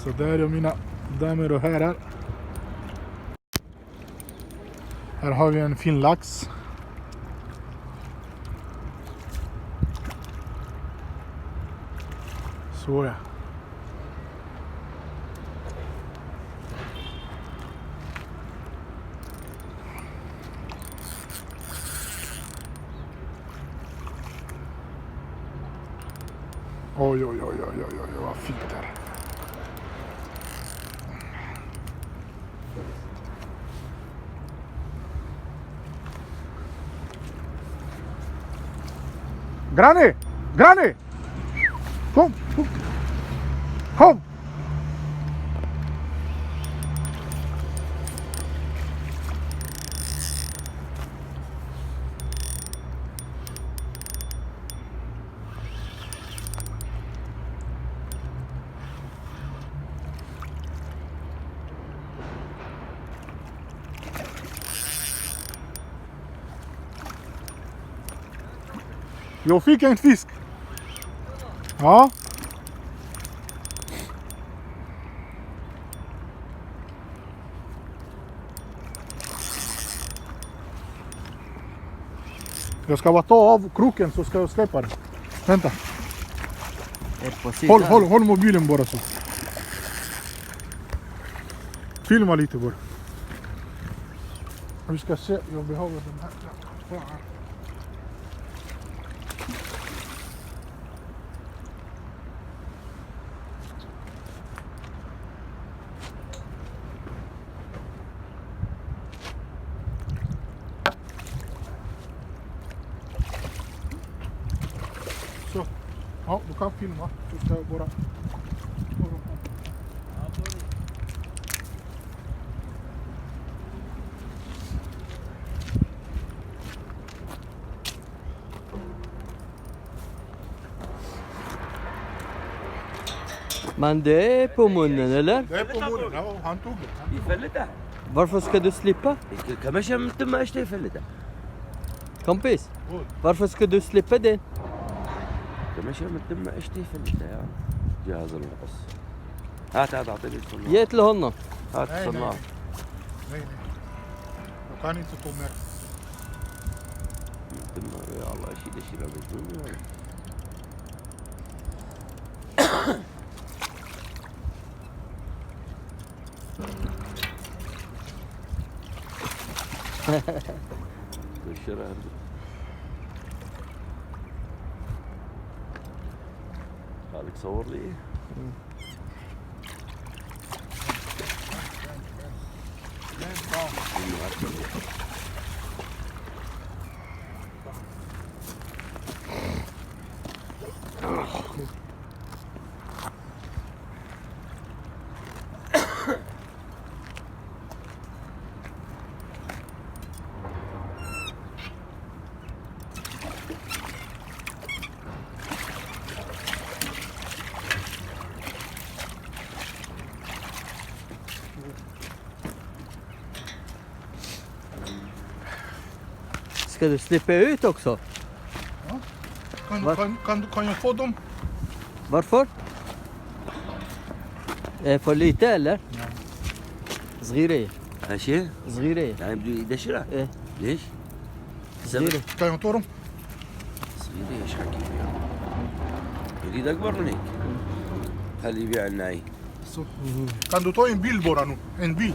Så där är mina damer och herrar. Här har vi en fin lax. Så ja. Oj, oj, oj, oj, oj, oj, vad fint där. Granny! Granny! Kom! Kom! Kom! Jag fick en fisk. Ja. Jag ska bara ta av kroken så ska jag släppa den. Vänta. Håll mobilen bara så. Filma lite bara. Vi ska se, jag behöver den här. Så, ja, du kan filma. Du ska bara... Men det är på munnen, eller? Det är på munnen, ja, han tog det. يفلته Varför ska du slippa? كمشى من تم ايش يفلته Kompis, varför ska du slippa det? كمشى من تم ايش يفلته يا جهاز الغطس هات اعطيني الصناعه Ge till honom. هات Nej, الصناعه nej. Jag kan inte ta mer. تم يا الله اشيل مني الشرع خليك صور لي Ska du slippa ut också? Kan jag få dem? Varför? Är för lite eller? صغيرة ماشي صغيرة يعني بده يدشرها ايه ليش؟ صغيرة Kan jag ta dem? صغيرة ايش حكي فيها؟ يريد اكبر من هيك خليه يبيع لنا هي Så. Kan du ta en bild bara nu? En bild.